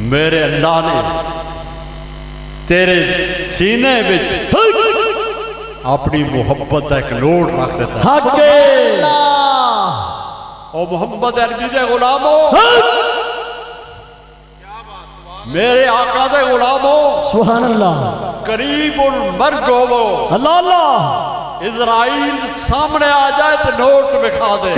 मेरे अल्लाह ने तेरे सीने में अपनी मोहब्बत का एक लोड रख देता है। और मोहम्मद अरबी दे गुलामों, मेरे आका दे गुलामों, सुभान अल्लाह, करीबुल मर्ग होवो, अल्लाह अल्लाह, इजराइल सामने आ जाए तो नोट दिखा दे।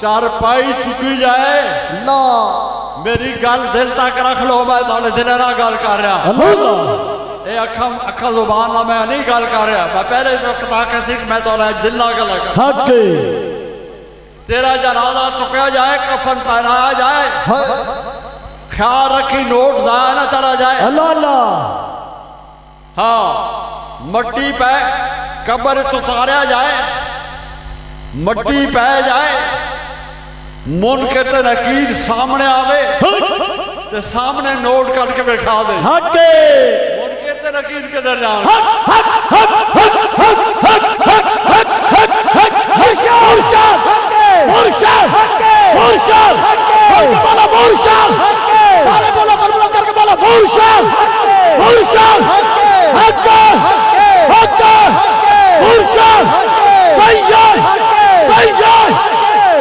चारपाई चुकी जाए ना, मेरी गल दिल तक रख लो। मैं थोड़े दिन ना गल कर रहा, अखा जुबान ना मैं नहीं गल कर रहा। मैं पहले मैं थोड़ा दिल ना गल कर। तेरा जनाजा चुकया जाए, कफन पहनाया जाए, ख्याल रखी नोट जाया ना चला जाए। अल्लाह, हाँ, मट्टी पे कब्र उतारा जाए, मट्टी पै जाए, मुनकर ते नकीर सामने आवे ते सामने नोट करके बैठा दे। मुनकर ते नकीर किधर जान? सारे बोलो करबला करके बोलो मुर्शिद, मुर्शिद, हक हक मुर्शिद, सैयद, सैयद,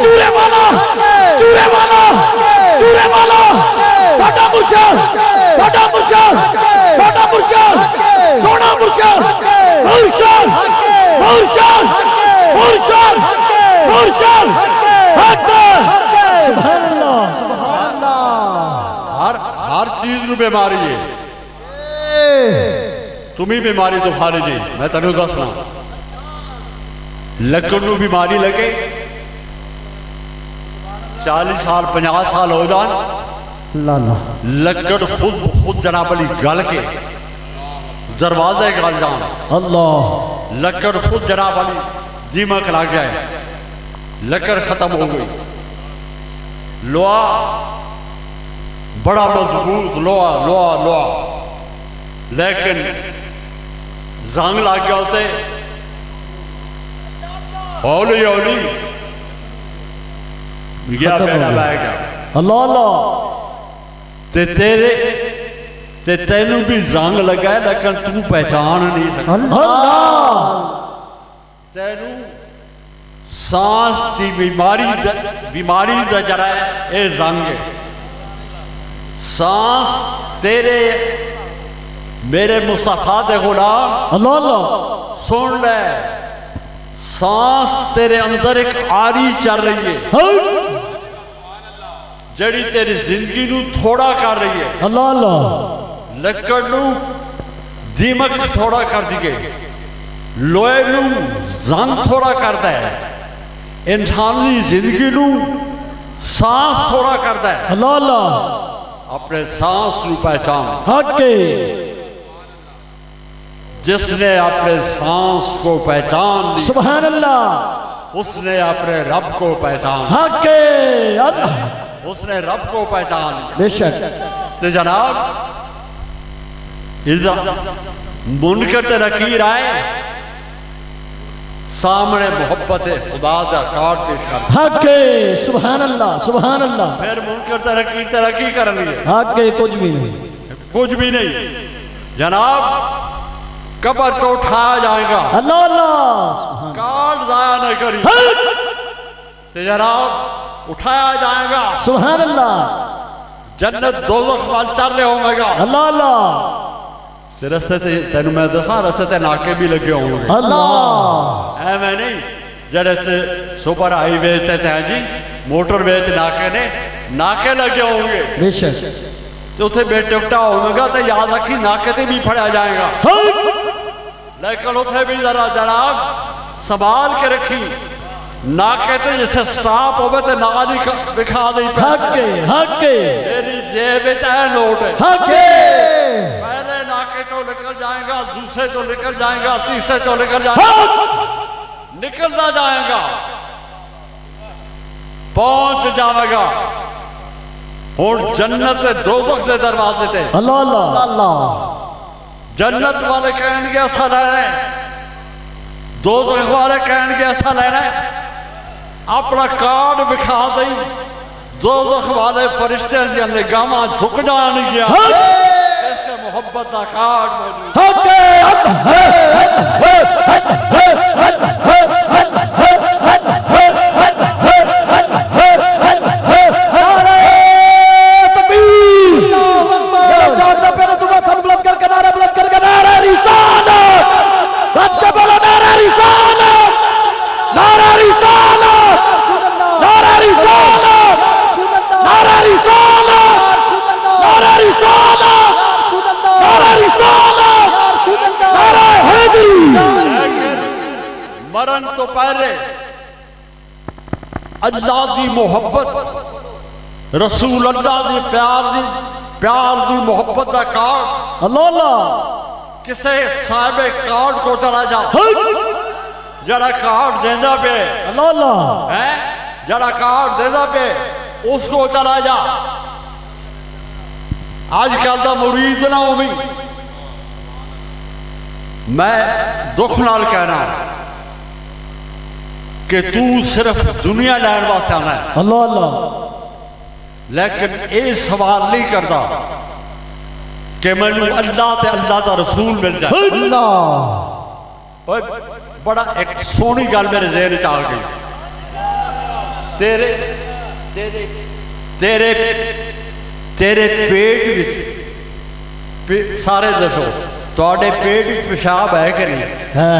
चूरे वाला, चूरे वाला, चूरे वाला, साडा मुर्शिद, साडा मुर्शिद, साडा मुर्शिद, सोना मुर्शिद, मुर्शिद, मुर्शिद, मुर्शिद, मुर्शिद, हक। सुभान अल्लाह, सुभान अल्लाह। हर चीज में बीमारी है, तुम्हें बीमारी तो खाली नहीं। मैं तेन दसना, लकड़ नूं बीमारी लगे, 40 साल 50 साल हो जान, लकड़ खुद जनाब अली गल के दरवाजे गल जान। अल्लाह, लकड़ खुद जनाब अली दीमक लग जाए, लकड़ खत्म हो गई। लोहा बड़ा मजबूत लोहा, लोहा लोहा, लेकिन जंग लग गया होते, हौली हौली गया पैदा लाएगा। अल्लाह अल्लाह, ते तेरे ते तेनू भी जंग लगा है, लेकिन तू पहचान नहीं सकता। तेनू सांस की बीमारी दा जरा ये जंग है। सांस तेरे मेरे मुस्तफा दे गुलाम, अल्लाह अल्लाह, सुन ले, सांस तेरे अंदर एक आरी चल रही है, जड़ी तेरी जिंदगी नू थोड़ा कर रही है। अल्लाह अल्लाह, लकड़ नू दीमक थोड़ा कर दी गई, लोहे नू जंग थोड़ा करता है, इंसानी जिंदगी नू सांस थोड़ा करता है। अल्लाह अल्लाह, अपने सांस नू पहचान। जिसने अपने सांस को पहचान ली, सुभान अल्लाह, उसने अपने रब को पहचान, उसने रब को पहचान बेशक। तो जनाब मुनकर ते नकीर आए, सामने मोहब्बत खुदा का कार्ड पेश कर, सुभान अल्लाह, सुभान अल्लाह। फिर मुनकर ते नकीर तरक्की कर लिए, कुछ भी नहीं, कुछ भी नहीं जनाब। कब्र तो उठाया जाएगा, अल्लाह अल्लाह, कार्ड जाया नहीं करी, तो जनाब उठाया जाएगा, सुभान अल्लाह। जन्नत दोज़ख वाल चल रहे होंगे, अल्लाह अल्लाह। रस्ते ते तेन मैं दसा, रस्ते ते नाके भी लगे होंगे, अल्लाह। एवं नहीं जड़े सुपर हाईवे ते जी मोटरवे नाके ने नाके लगे होंगे, बेशक। तो उसे बेटिकटा होगा तो याद रखी नाके ते भी फड़ा जाएगा, लेकिन उसे भी जरा जनाब संभाल के रखी। ना कहते जैसे स्टाफ होवे तो ना दिखा दी हके हके मेरी जेब में चाहे नोट है हके पहले नाके तो निकल जाएगा, दूसरे तो निकल जाएगा, तीसरे तो निकल जाएगा, निकलता जाएगा, पहुंच जाएगा और जन्नत दोज़ख के दरवाजे थे। अल्लाह अल्लाह अल्लाह जन्नत वाले कहेंगे ऐसा लेना है, दोज़ख वाले कहेंगे ऐसा लेना है, अपना कार्ड दिखा दी, दोज़ख वाले फरिश्ते निगाह झुक जाने गया, ऐसे मोहब्बत का कार्ड मौजूद मरण तो पहले अल्लाह की मोहब्बत रसूल अल्लाह की प्यार की मोहब्बत का कार्ड अल्लाह अल्लाह किसे साहिबे कार्ड को चला जा जरा कार्ड देना पे अल्लाह अल्लाह है, जरा कार्ड देना पे उसको चला जा। आजकल का मुरीद ना हो भी मैं दुख नाल कहना कि तू सिर्फ दुनिया लैन वास्ते आना है अल्लाह अल्लाह, लेकिन ये सवाल नहीं करता कि मैनू अल्लाह ते अल्लाह का रसूल मिल जाए। अल्लाह बड़ा एक सोहनी गल मेरे ज़हन च आ गई। तेरे तेरे तेरे तेरे पेट विच सारे दसो तुहाडे पेट विच पेशाब है कि नहीं है,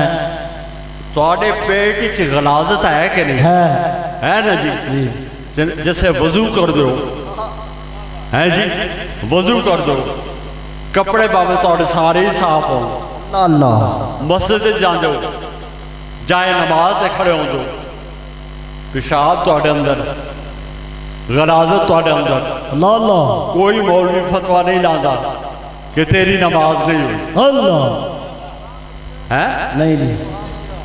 तुहाडे पेट विच गलाजत है कि नहीं है ना जी। जैसे वजू कर दो है जी, वजू कर दो, कपड़े पावे तुहाडे सारे ही साफ हो, मस्जिद जान दो, जाए नमाज से खड़े हो दो, पेशाब तुहाडे अंदर, गलाजत तुहाडे अंदर, अल्लाह अल्लाह, कोई मौलवी फतवा नहीं लाता कि तेरी नमाज नहीं हुई। अल्लाह है नहीं नहीं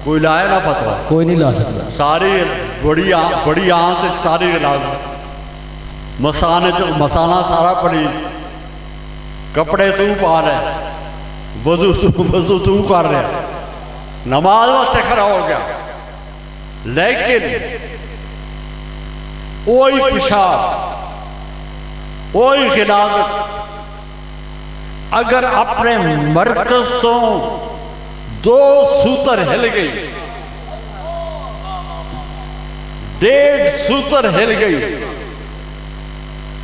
कोई लाए ना फतवा, कोई नहीं ला सकता। सारी बड़ी आंच सारी गलाजत, मसाना सारा पड़ी, कपड़े तू पा रहे, वजू तू कर रहे, नमाज वास्ते खड़ा हो गया, लेकिन वही पेशाब वही गिलावत अगर अपने मरकज तो 2 सूतर हिल गई, 1.5 सूतर हिल गई,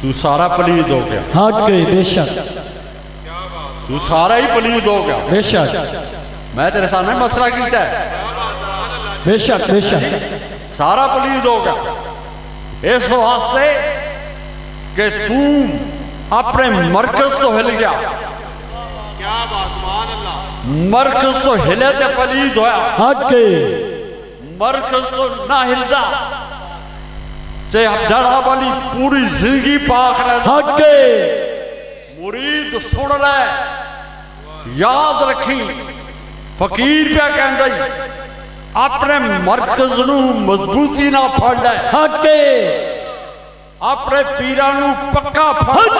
तू सारा पलीद हो गया। हट गए बेशक, तू सारा ही पलीद हो गया बेशक, मैं तेरे सामने मसला किया है, बेशक बेशक, सारा पलीद हो गया। इस वास्ते कि तू अपने मरकज तो हिल गया, क्या मरकज तो हिले ते पलीद होया, हट गए मरकज तो ना हिलदा ते जड़ा वाली पूरी जिंदगी पाक रह। हट गए मुरीद सुन ले, याद रखी, फकीर पे कहंदा अपने मरकज नू मजबूती ना फड़ ले, हट गए अपने पीरा नू पक्का फड़।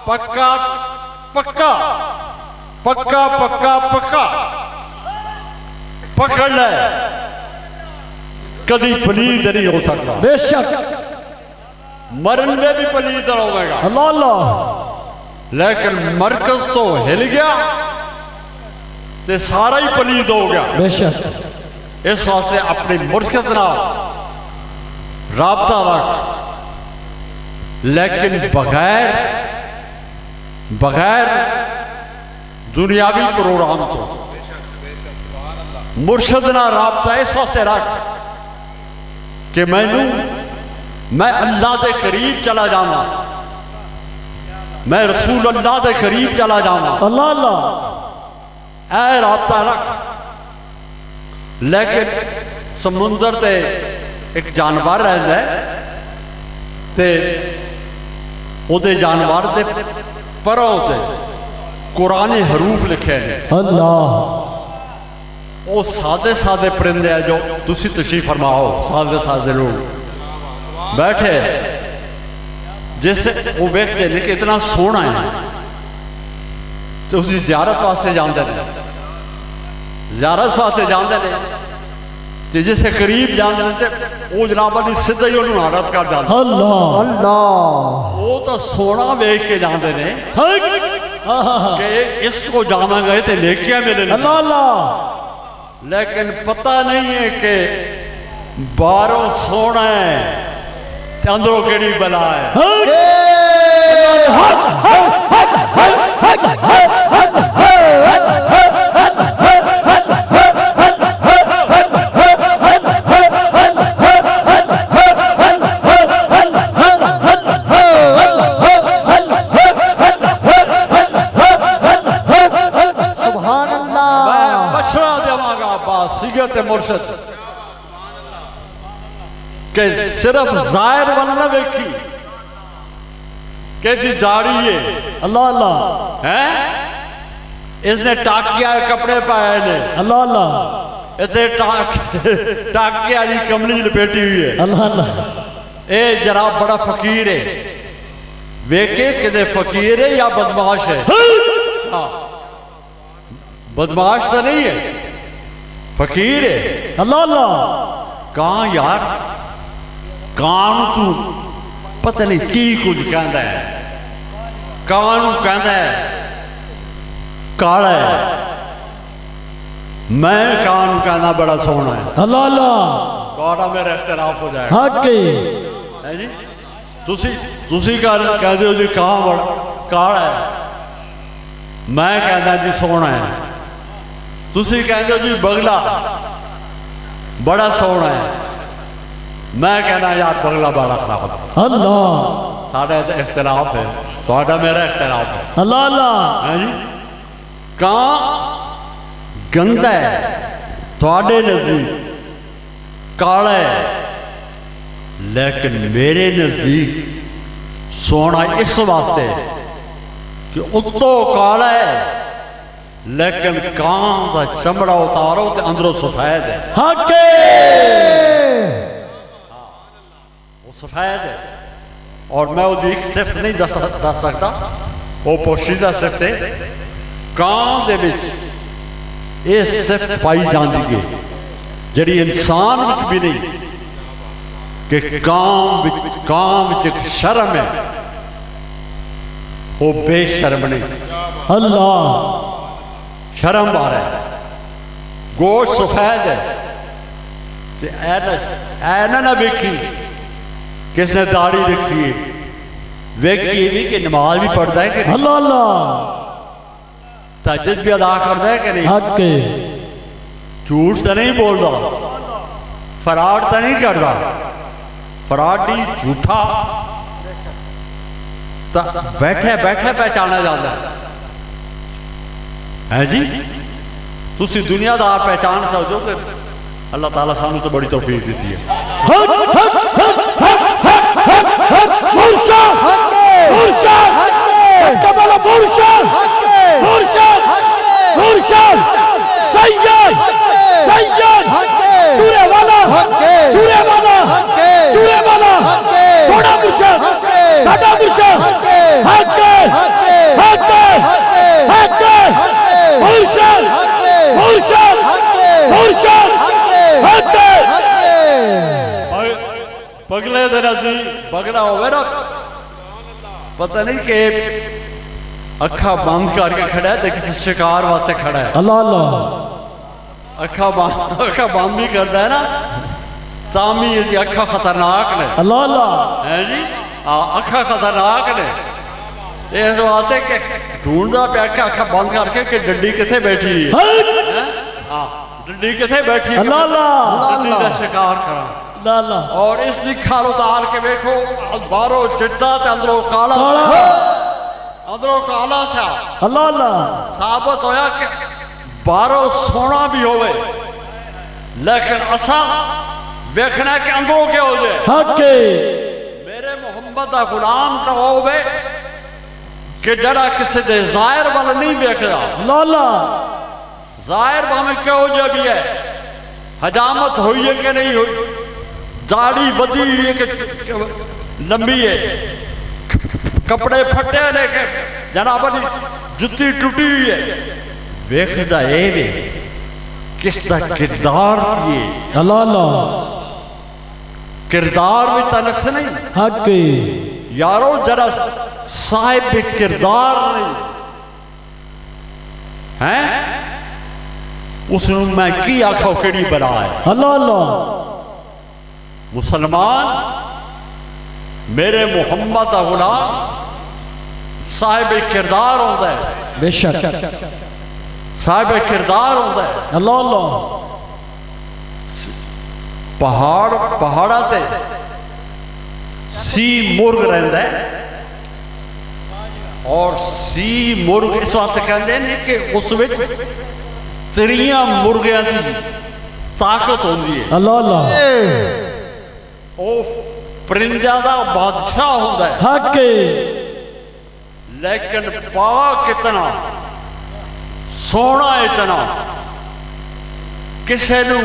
पक्का पक्का पक्का पक्का पक्का पकड़ ले, कभी पलीद नहीं हो सकता। बेशक मरन में भी पलीद होगा। अल्लाह अल्लाह। लेकिन मरकज तो हिल गया ते सारा ही पलीद हो गया। बेशक। इस वास्ते अपनी मुर्शिद नाल राबता रख, लेकिन बगैर बगैर दुनियावी प्रोग्राम तो मुर्शिद नाल राबता इस वास्ते रख कि मैं अल्लाह के करीब चला जाऊंगा, मैं रसूल अल्लाह के करीब चला जाऊंगा। अल्लाह अल्लाह। ऐ राबता रख। लेकिन समुंदर ते एक जानवर रहता है ते उहदे जानवर दे परों ते कुरानी हरूफ लिखे हैं। अल्लाह। वो सादे सादे परिंदे हैं जो तुसी तशरीफ फरमाओ, सादे सादे लोग बैठे जिससे वो वेखते हैं कि इतना सोहना है तो उसकी ज़ियारत वास्ते जाते हैं, ज़ियारत वास्ते जाते हैं तो जिससे करीब जाते हैं तो वो जनाब अली सीधा ही उन्होंने हारत कर जाते। अल्लाह अल्लाह। वो तो सोना वेख के जाते हैं कि इसको जावांगे तो लेकिया मिले। अल्लाह अल्लाह। लेकिन पता नहीं है कि बाहरों सोना है ते अंदरों केड़ी बला है। मुर्शद के सिर्फ जाहिर वाला वेखी के दी दाढ़ी है। अल्लाह अल्लाह। हैं इसने टाकिया कपड़े पाए ने। अल्लाह अल्लाह। इतने टाकिया वाली कमली लपेटी हुई है। अल्लाह अल्लाह। ए जरा बड़ा फकीर है, वेखे कि फकीर है या बदमाश है। हाँ बदमाश तो नहीं है, फकीर है। अल्लाह अल्लाह। कहाँ यार कान तू पता नहीं की कुछ कहता है, कान कहता है काला है, मैं कान कहना बड़ा सोहना है। अल्लाह अल्लाह। काला मेरा इख्तिलाफ हो जाएगा। हक है जी। तुसी कहते हो जी कान बड़ा काला है, मैं कहना जी सोहना है। तुसी कहते हो जी बगला बड़ा सोहना है, मैं कहना यार बगला बड़ा खराब है। अल्लाह। साढ़े इख्तिलाफ है, तो मेरा इख्तिलाफ है। अल्लाह अल्लाह। है जी। कां गंदा है, थोड़े नजदीक काला है, लेकिन मेरे नजदीक सोना इस वास्ते कि उत्तों काला है लेकिन कां का चमड़ा उतारो तो अंदरों सफेद है। हक वो सफेद है। और मैं वो एक सिफ्त नहीं दस सकता, वो पोशीदा सिफ्त है। कां दे विच ये सिफ्त पाई जाती है जिहड़ी इंसान विच भी नहीं, कि कां विच एक शर्म है, वो बेशर्म नहीं। अल्लाह। शर्म आ रहा है, गोश्त सफेद है, ऐना ना वेखी किसने दाढ़ी रखी है, वेखी भी कि नमाज भी पढ़ता है कि अल्लाह अल्लाह। तहज्जुद भी अदा करता है कि नहीं, हक झूठ तो नहीं बोलता, फराड तो नहीं करता, फराडी झूठा तो बैठे बैठे पहचाना जाता है जी। तुसी दुनियादार पहचान सकते हो कि अल्लाह ताला सानू तो बड़ी तौफीक दी है। चूरे वाला चूरे वाला चूरे वाला सोना मुर्शद साडा मुर्शद हक हक हक मुर्शद मुर्शद मुर्शद हक। पगले दिन असी पगड़ा होवे ना, पता नहीं कि अखा बंद करके खड़ा है तो किसी शिकार वास्ते खड़ा है। अल्लाह अल्लाह अखा बंद भी करता है ना, तामी इसकी अखा खतरनाक ने। अल्लाह अल्लाह है जी, अखा खतरनाक ने। इस वास्ते के ढूंढता पे अखा बंद करके कि डड्डी किथे बैठी है, डड्डी किथे बैठी है, अल्लाह अल्लाह डड्डी का शिकार करा। अल्लाह अल्लाह और इसकी खाल उतार के देखो, बाहरों चिट्टा ते अंदरों काला, अंदरों काला सा। अल्लाह अल्लाह साबित होया कि बाहरों सोना भी होवे, लेकिन असा देखना कि अंदरों क्या हो जाए। हक मेरे मोहम्मद का गुलाम तो होवे कि जरा किसी दे जाहिर वाल नहीं देखदा। अल्लाह अल्लाह जाहिर भावे क्या हो जाए भी है, हजामत हुई है कि नहीं हुई, दाढ़ी बदी हुई है कि लंबी है, कपड़े फटे ने के जनाब जुत्ती टूटी हुई है, वेखदा ए वे किसदा किरदार की। अल्लाह अल्लाह किरदार भी तनक से नहीं। हक यारो जरा साहिब किरदार नहीं है, उसनु मैं की आखो केड़ी बना है। अल्लाह अल्लाह मुसलमान मेरे मोहम्मद का गुलाम साहिब किरदार होता है, बेशक साहिब किरदार होता है। अल्लाह अल्लाह पहाड़ा ते सी मुर्ग रहता है, और सी मुर्ग इस वास्ते कहते हैं कि उस विच त्रियां मुर्गियां की ताकत होती है। अल्लाह अल्लाह वो परिंदा का बादशाह होता है। हक लेकिन पाक इतना सोना, इतना किसी नू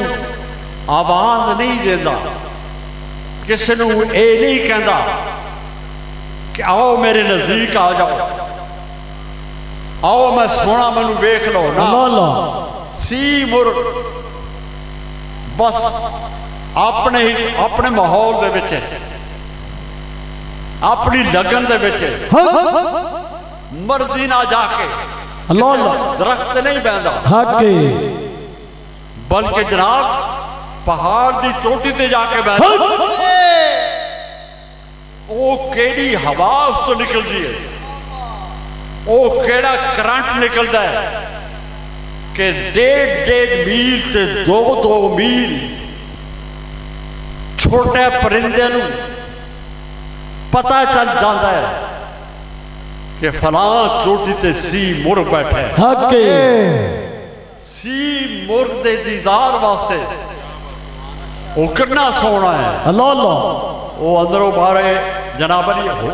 आवाज नहीं देता, किसी नू ये नहीं कहता कि आओ मेरे नजदीक आ जाओ, आओ मैं सोना मैनू वेख लो ना। अल्लाह अल्लाह सी मुर्ग बस अपने माहौल दे विच, अपनी लगन दे विच मर्जी ना जाके अल्लाह अल्लाह दरख्त नहीं बहता, हक बल्कि जनाब पहाड़ की चोटी ते जाके बैठा। वो केड़ी हवा उस तो निकलती है, वो केड़ा करंट निकलता है कि 1.5 मील से 2 मील छोटे परिंदे नू पता चल जाता है कि फलां चोटी ते सी मुर्ग बैठा है। हक सी मुर्ग दे दीदार वास्ते वो कितना सोना है। अल्लाह अल्लाह वो अंदरों बाहर जनाब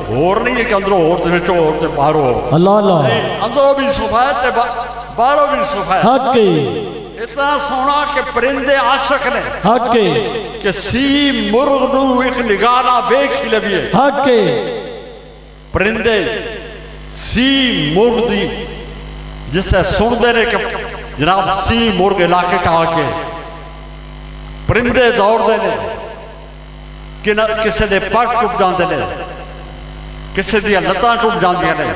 होर नहीं है कि अंदरों होर ते विचों होर ते बाहरों होर। अल्लाह अल्लाह अंदरों भी सफेद ते बाहरों भी सफेद। हक इतना सोना कि परिंदे आशक ने हक कि सी मुर्ग नू एक निगाह ना वेख ही लविए। हक परिंदे सी मुर्ग दी जिसे सुनते ने कि जनाब सी मुर्ग इलाके का आके परिंदे दौड़ते ने कि किसी के पट टुट जाते हैं, किसी दी लत्तां टुट जाती ने,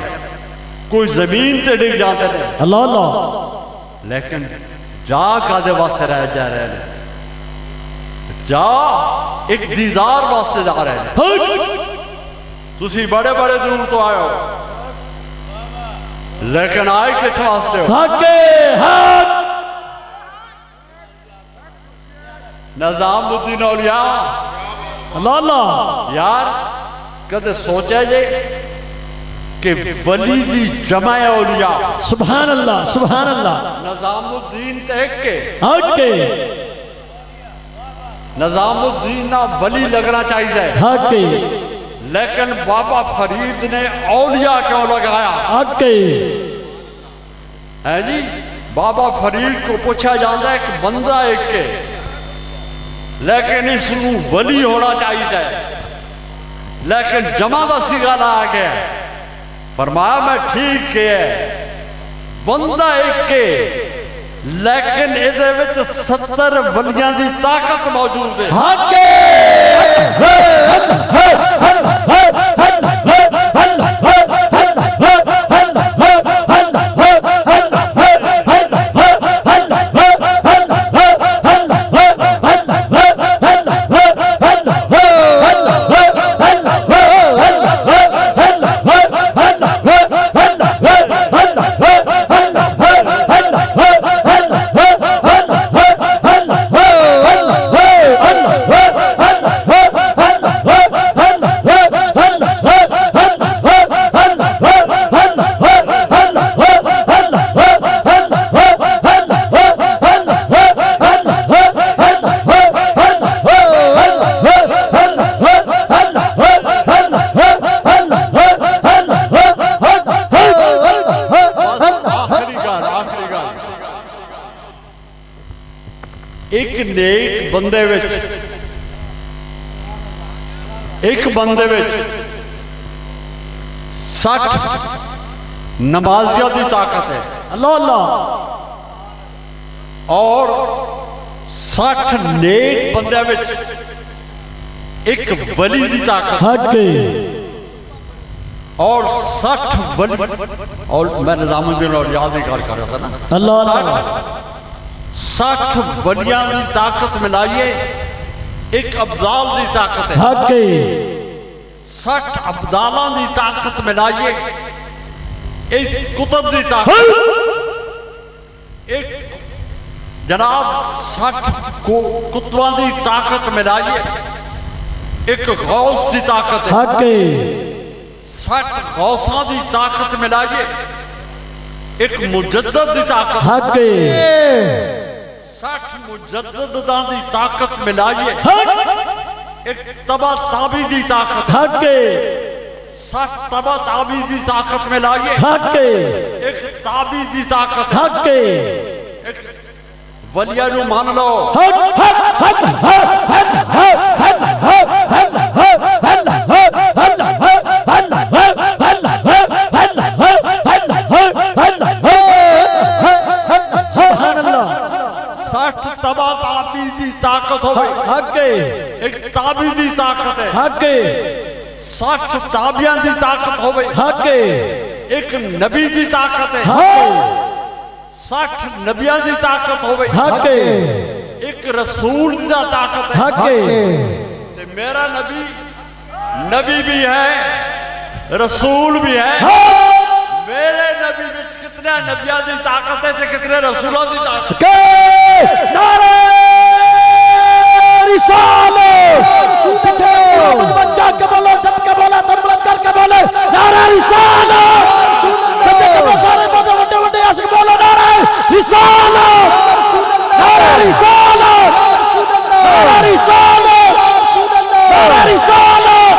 कोई जमीन से डिग जाते हैं। अल्लाह अल्लाह लेकिन जा कादे वास्ते रह जा रहे हैं, जा एक दीदार वास्ते जा रहे हैं। तुसी बड़े बड़े दूर तो आए हो, लेकिन आए किस वास्ते हो? हक हक निजामुद्दीन औलिया। अल्लाह अल्लाह यार कदे सोचा जे कि वली दी जमा औलिया। सुभान अल्लाह सुभान अल्लाह निजामुद्दीन तक के हक निजामुद्दीन ना वली लगना चाहिए, हक लेकिन बाबा फरीद ने औलिया क्यों लगाया? हक है जी। बाबा फरीद को पूछा जाता है कि बंदा एक के, लेकिन इसनू वली होना चाहिए, लेकिन जमा का सिगा ला गया। फरमाया मैं ठीक है बंदा एक के, लेकिन इहदे विच 70 वलियां दी ताकत मौजूद है। हक नेक बंदे विच एक बंदे विच 60 नमाजिया की ताकत है। अल्लाह अल्लाह। और 60 नेक बंदे विच एक वली की ताकत हके। और 60 वली, और मैं निजामुद्दीन और याद ही कर रहा था ना, अल्लाह 60 वलियां की ताकत मिलाइए एक अब्दाल की ताकत है। हके। 60 अब्दाला की ताकत मिलाइए एक कुतुब की ताकत, एक जनाब 60 कुतुबा की ताकत मिलाइए एक गौस की ताकत है। हके। 60 गौसा की ताकत मिलाइए एक मुजद्दद की ताकत। हके। 60 मुजद्ददा की ताकत मिलाइए एक तबा ताबी की ताकत। हके। 60 तबा ताबी की ताकत मिलाइए हके। एक ताबी की ताकत। हके। एक वलिया नू मान लो। तबा ताबी की ताकत हो एक ताबी की ताकत है। हके। 60 ताबियां की ताकत हो हके। एक नबी की ताकत है। 60 नबियां की ताकत हो हके। एक रसूल की ताकत है। हके। मेरा नबी नबी भी है रसूल भी है। मेरे नबी में कितने नबियां की ताकत है कितने रसूलों की ताकत है। नारे रिसालत बच्चा के बोलो डट के बोला तबलत करके बोले नारे रिसालत। सच्चे के सारे बड़े बड़े बड़े आशिक बोलो नारे रिसालत। नारे रिसालत। नारे रिसालत। नारे रिसालत।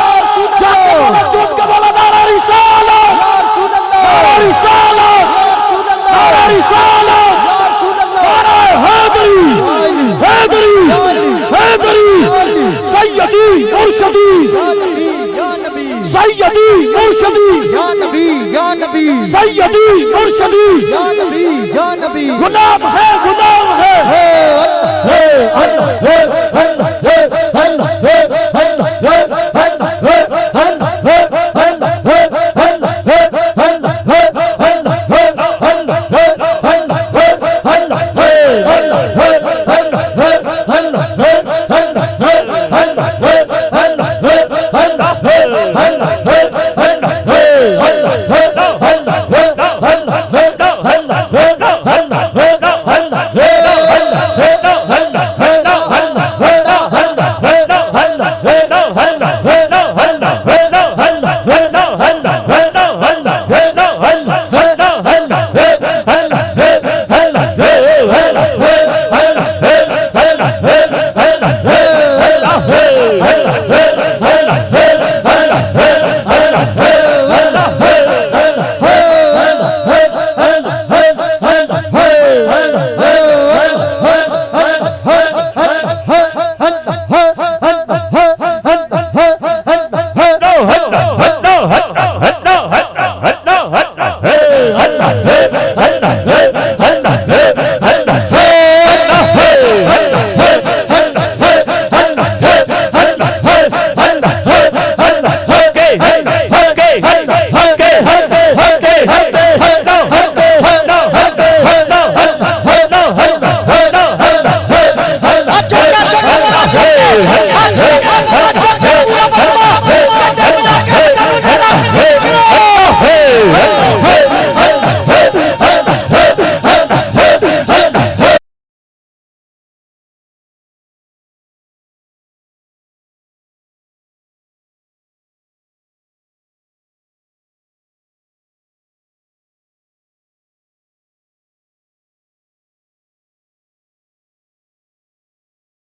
जाके बोलो चुप के बोलो नारे रिसालत। नारे रिसालत। नारे रिसालत। हैदरी हैदरी सैयदी मुर्शदी सैयदी मुर्शदी सैयदी मुर्शदी गुलाम है गुलाम है।